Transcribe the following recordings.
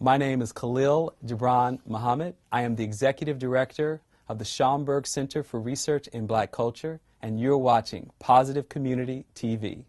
My name is KHALIL Gibran Muhammad. I am the Executive Director of the Schomburg Center for Research in Black Culture, and you're watching Positive Community TV.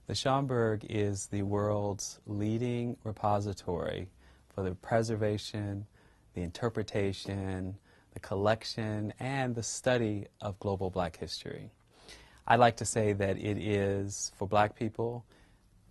The Schomburg is the world's leading repository for the preservation, the interpretation, the collection, and the study of global Black history. I like to say that it is, for Black people,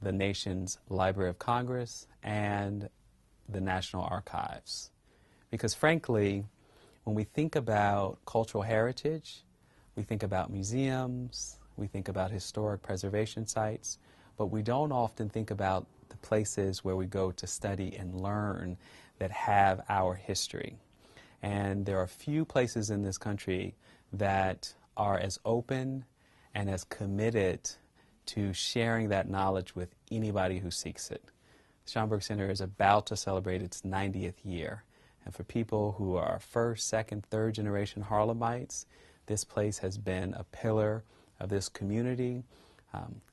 the nation's Library of Congress and the National Archives. Because frankly, when we think about cultural heritage, we think about museums, we think about historic preservation sites, but we don't often think about the places where we go to study and learn that have our history. And there are few places in this country that are as open and as committed to sharing that knowledge with anybody who seeks it. The Schomburg Center is about to celebrate its 90th year. And for people who are first, second, third generation Harlemites, this place has been a pillar of this community.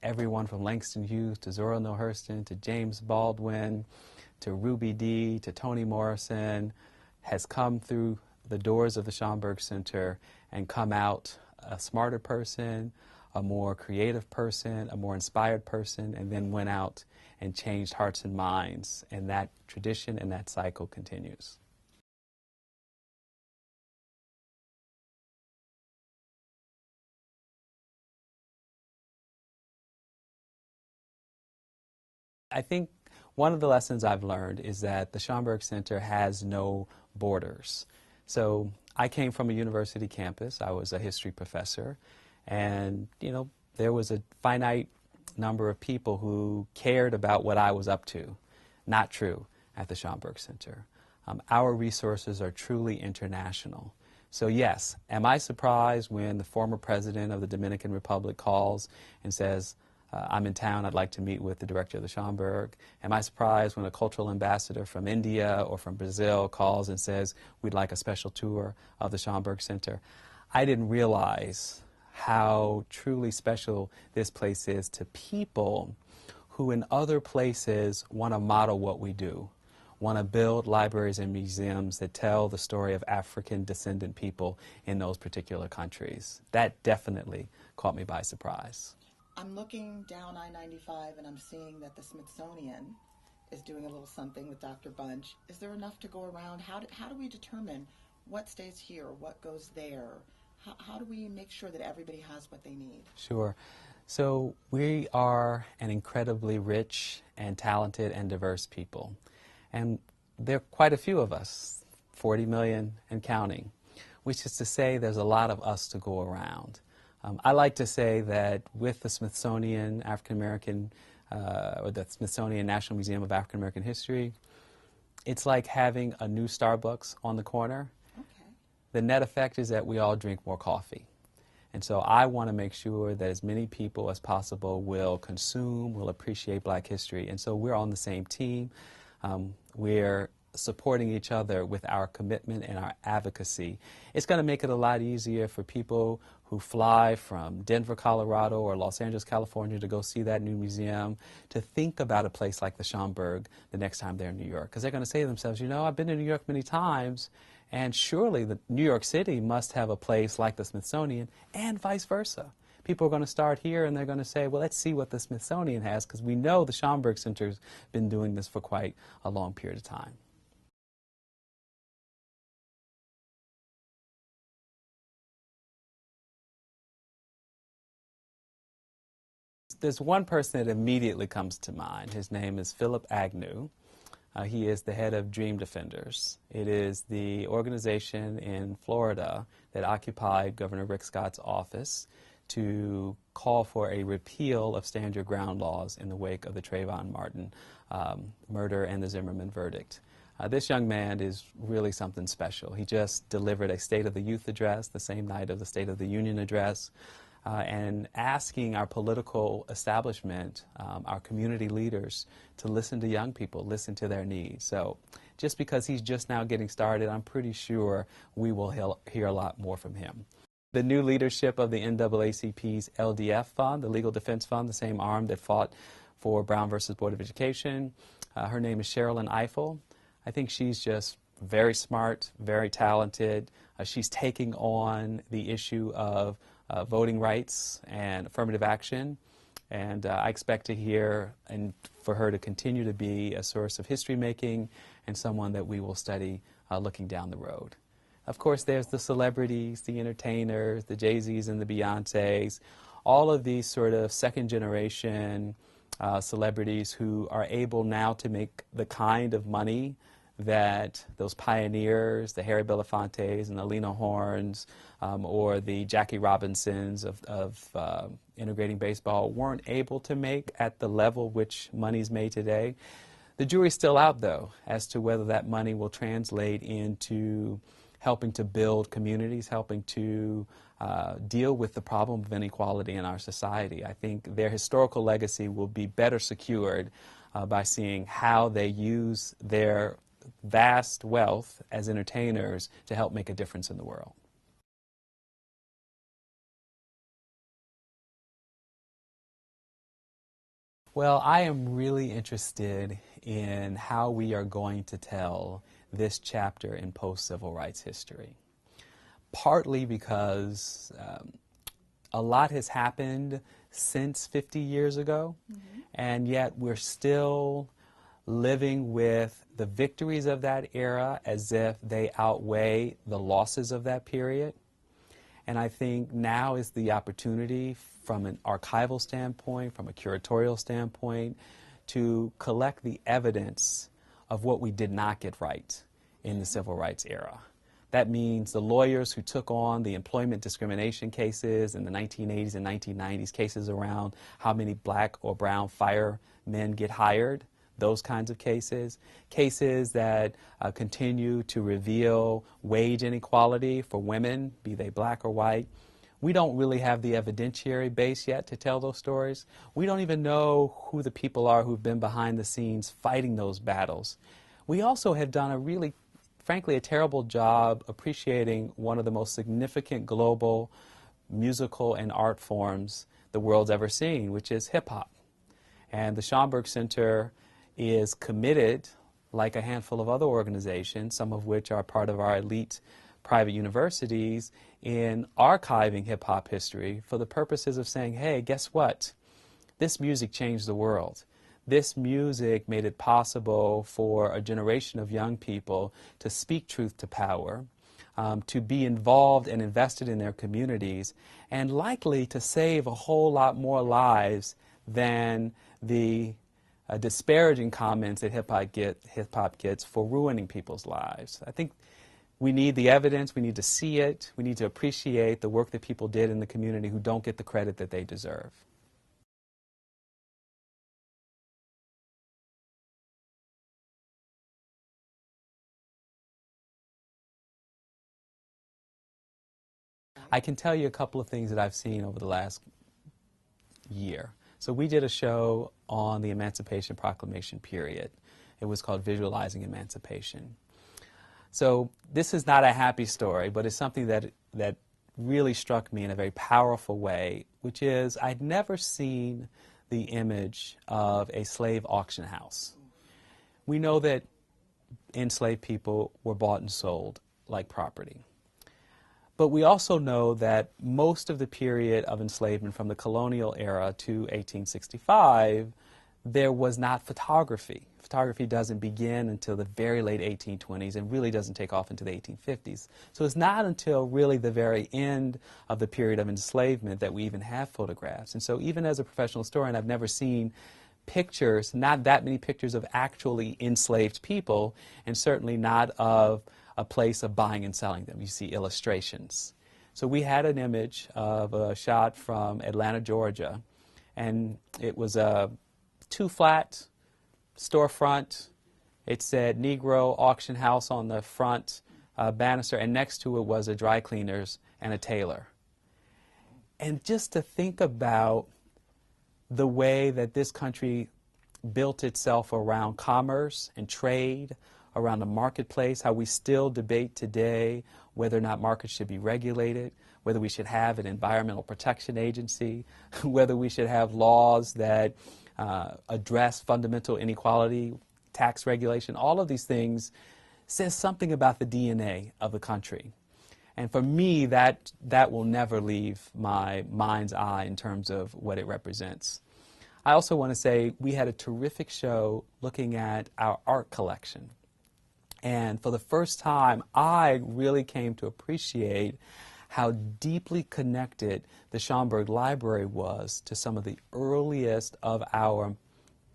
Everyone from Langston Hughes to Zora Neale Hurston to James Baldwin to Ruby Dee to Toni Morrison has come through the doors of the Schomburg Center and come out a smarter person, a more creative person, a more inspired person, and then went out and changed hearts and minds. And that tradition and that cycle continues. I think one of the lessons I've learned is that the Schomburg Center has no borders. So I came from a university campus. I was a history professor. And, there was a finite number of people who cared about what I was up to. Not true at the Schomburg Center. Our resources are truly international. So yes, am I surprised when the former president of the Dominican Republic calls and says, I'm in town, I'd like to meet with the director of the Schomburg? Am I surprised when a cultural ambassador from India or from Brazil calls and says, we'd like a special tour of the Schomburg Center? I didn't realize how truly special this place is to people who in other places want to model what we do, want to build libraries and museums that tell the story of African descendant people in those particular countries. That definitely caught me by surprise. I'm looking down I-95 and I'm seeing that the Smithsonian is doing a little something with Dr. Bunch. Is there enough to go around? How do we determine what stays here, what goes there? How do we make sure that everybody has what they need? Sure. So we are an incredibly rich and talented and diverse people. And there are quite a few of us, 40 million and counting, which is to say there's a lot of us to go around. I like to say that with the Smithsonian African-American, or the Smithsonian National Museum of African-American History, it's like having a new Starbucks on the corner. Okay. The net effect is that we all drink more coffee. And so I want to make sure that as many people as possible will consume, will appreciate Black history. And so we're on the same team. We're supporting each other with our commitment and our advocacy. It's going to make it a lot easier for people who fly from Denver, Colorado or Los Angeles, California to go see that new museum to think about a place like the Schomburg the next time they're in New York. Because they're going to say to themselves, I've been to New York many times, and surely the New York City must have a place like the Smithsonian, and vice versa. People are going to start here and they're going to say, well, let's see what the Smithsonian has, because we know the Schomburg Center's been doing this for quite a long period of time. There's one person that immediately comes to mind. His name is Philip Agnew. He is the head of Dream Defenders. It is the organization in Florida that occupied Governor Rick Scott's office to call for a repeal of stand your ground laws in the wake of the Trayvon Martin murder and the Zimmerman verdict. This young man is really something special. He just delivered a State of the Youth address the same night of the State of the Union address. And asking our political establishment, our community leaders, to listen to young people, listen to their needs. So just because he's just now getting started, I'm pretty sure we will hear a lot more from him. The new leadership of the NAACP's LDF Fund, the Legal Defense Fund, the same arm that fought for Brown versus Board of Education. Her name is Sherilyn Ifill. I think she's just very smart, very talented. She's taking on the issue of voting rights and affirmative action. And I expect to hear and for her to continue to be a source of history making and someone that we will study looking down the road. Of course, there's the celebrities, the entertainers, the Jay-Z's and the Beyoncés, all of these sort of second generation celebrities who are able now to make the kind of money that those pioneers, the Harry Belafontes and the Lena Hornes, or the Jackie Robinsons of integrating baseball weren't able to make at the level which money's made today. The jury's still out, though, as to whether that money will translate into helping to build communities, helping to deal with the problem of inequality in our society. I think their historical legacy will be better secured by seeing how they use their vast wealth as entertainers to help make a difference in the world. Well, I am really interested in how we are going to tell this chapter in post-civil rights history. Partly because a lot has happened since 50 years ago, and yet we're still living with the victories of that era as if they outweigh the losses of that period. And I think now is the opportunity from an archival standpoint, from a curatorial standpoint, to collect the evidence of what we did not get right in the civil rights era. That means the lawyers who took on the employment discrimination cases in the 1980s and 1990s, cases around how many black or brown firemen get hired, those kinds of cases, cases that continue to reveal wage inequality for women, be they black or white. We don't really have the evidentiary base yet to tell those stories. We don't even know who the people are who've been behind the scenes fighting those battles. We also have done a really, frankly, a terrible job appreciating one of the most significant global musical and art forms the world's ever seen, which is hip-hop. And the Schomburg Center is committed, like a handful of other organizations, some of which are part of our elite private universities, in archiving hip-hop history for the purposes of saying, hey, guess what? This music changed the world. This music made it possible for a generation of young people to speak truth to power, to be involved and invested in their communities, and likely to save a whole lot more lives than the disparaging comments that hip-hop gets for ruining people's lives. I think we need the evidence, we need to see it, we need to appreciate the work that people did in the community who don't get the credit that they deserve. I can tell you a couple of things that I've seen over the last year. So we did a show on the Emancipation Proclamation period. It was called Visualizing Emancipation. So this is not a happy story, but it's something that really struck me in a very powerful way, which is I'd never seen the image of a slave auction house. We know that enslaved people were bought and sold like property. But we also know that most of the period of enslavement from the colonial era to 1865, there was not photography. Photography doesn't begin until the very late 1820s and really doesn't take off into the 1850s. So it's not until really the very end of the period of enslavement that we even have photographs. And so even as a professional historian, I've never seen pictures, not that many pictures of actually enslaved people, and certainly not of a place of buying and selling them. You see illustrations. So we had an image of a shot from Atlanta, Georgia, and it was a two-flat storefront. It said Negro Auction House on the front banister, and next to it was a dry cleaner's and a tailor. And just to think about the way that this country built itself around commerce and trade, around the marketplace, how we still debate today whether or not markets should be regulated, whether we should have an environmental protection agency, whether we should have laws that address fundamental inequality, tax regulation, all of these things says something about the DNA of the country. And for me, that will never leave my mind's eye in terms of what it represents. I also want to say we had a terrific show looking at our art collection. And for the first time, I really came to appreciate how deeply connected the Schomburg Library was to some of the earliest of our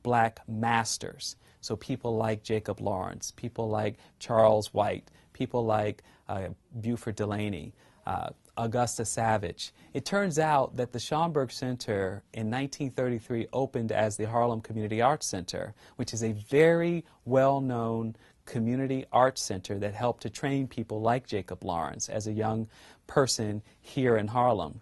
black masters. So people like Jacob Lawrence, people like Charles White, people like Buford Delaney, Augusta Savage. It turns out that the Schomburg Center in 1933 opened as the Harlem Community Arts Center, which is a very well-known community arts center that helped to train people like Jacob Lawrence as a young person here in Harlem.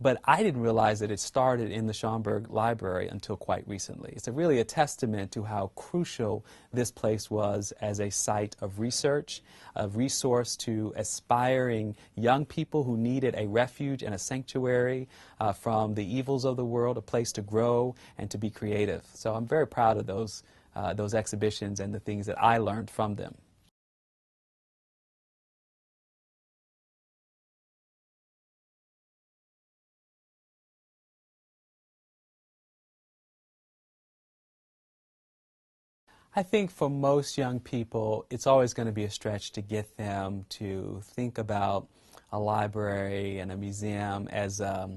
But I didn't realize that it started in the Schomburg Library until quite recently. It's really a testament to how crucial this place was as a site of research, a resource to aspiring young people who needed a refuge and a sanctuary from the evils of the world, a place to grow and to be creative. So I'm very proud of those exhibitions and the things that I learned from them. I think for most young people, it's always going to be a stretch to get them to think about a library and a museum as a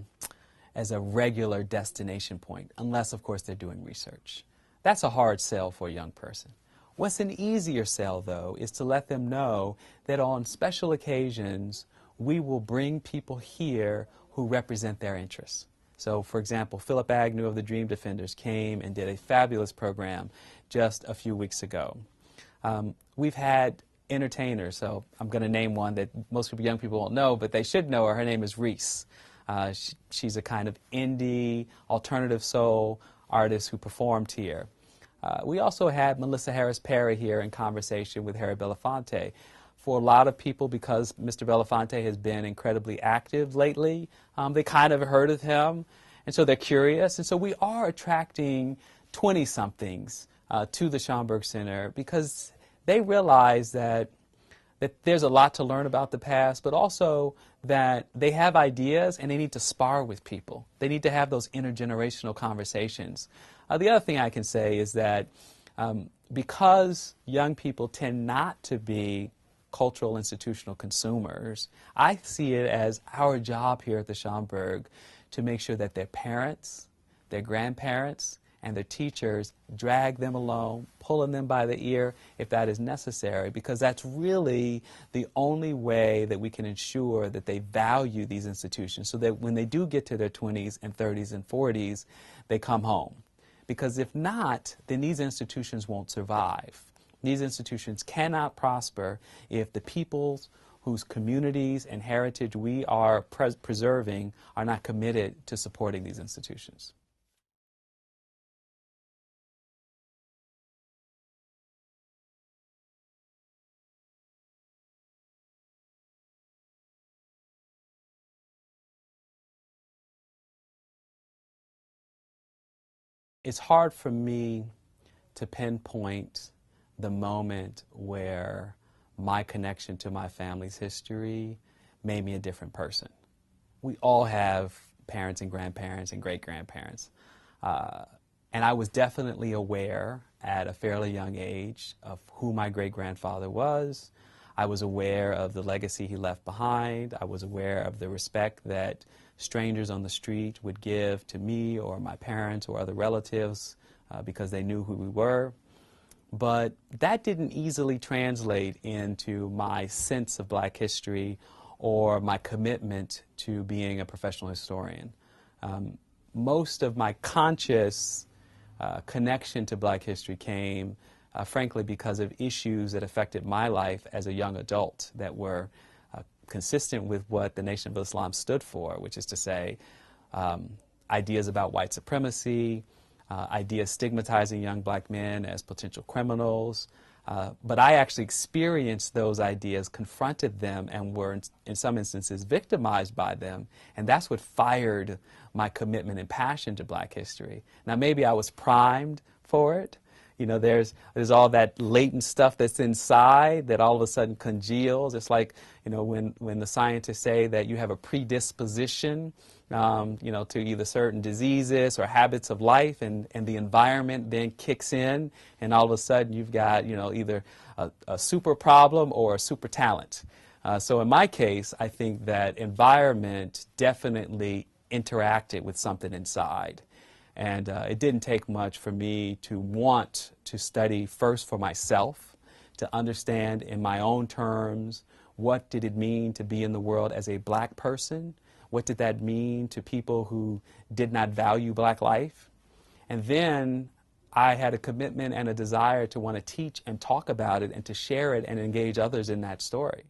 regular destination point, unless, of course, they're doing research. That's a hard sell for a young person. What's an easier sell, though, is to let them know that on special occasions, we will bring people here who represent their interests. So, for example, Philip Agnew of the Dream Defenders came and did a fabulous program just a few weeks ago. We've had entertainers, so I'm going to name one that most people, young people won't know, but they should know her. Her name is Reese. She's a kind of indie, alternative soul artist who performed here. We also had Melissa Harris Perry here in conversation with Harry Belafonte. For a lot of people, because Mr. Belafonte has been incredibly active lately, they kind of heard of him, and so they're curious. And so we are attracting 20-somethings to the Schomburg Center because they realize that there's a lot to learn about the past, but also that they have ideas and they need to spar with people. They need to have those intergenerational conversations. The other thing I can say is that because young people tend not to be cultural institutional consumers, I see it as our job here at the Schomburg to make sure that their parents, their grandparents, and their teachers drag them along, pulling them by the ear if that is necessary, because that's really the only way that we can ensure that they value these institutions so that when they do get to their 20s and 30s and 40s, they come home. Because if not, then these institutions won't survive. These institutions cannot prosper if the peoples whose communities and heritage we are preserving are not committed to supporting these institutions. It's hard for me to pinpoint the moment where my connection to my family's history made me a different person. We all have parents and grandparents and great-grandparents. And I was definitely aware at a fairly young age of who my great-grandfather was. I was aware of the legacy he left behind. I was aware of the respect that strangers on the street would give to me or my parents or other relatives because they knew who we were. But that didn't easily translate into my sense of black history or my commitment to being a professional historian. Most of my conscious connection to black history came, frankly, because of issues that affected my life as a young adult that were consistent with what the Nation of Islam stood for, which is to say ideas about white supremacy, ideas stigmatizing young black men as potential criminals, But I actually experienced those ideas, confronted them, and were, in some instances, victimized by them. And that's what fired my commitment and passion to Black history. Now, maybe I was primed for it. You know, there's all that latent stuff that's inside that all of a sudden congeals. It's like, you know, when the scientists say that you have a predisposition, you know, to either certain diseases or habits of life, and the environment then kicks in, and all of a sudden you've got, you know, either a super problem or a super talent. So in my case, I think that environment definitely interacted with something inside. And it didn't take much for me to want to study first for myself, to understand in my own terms what did it mean to be in the world as a Black person, what did that mean to people who did not value Black life. And then I had a commitment and a desire to want to teach and talk about it and to share it and engage others in that story.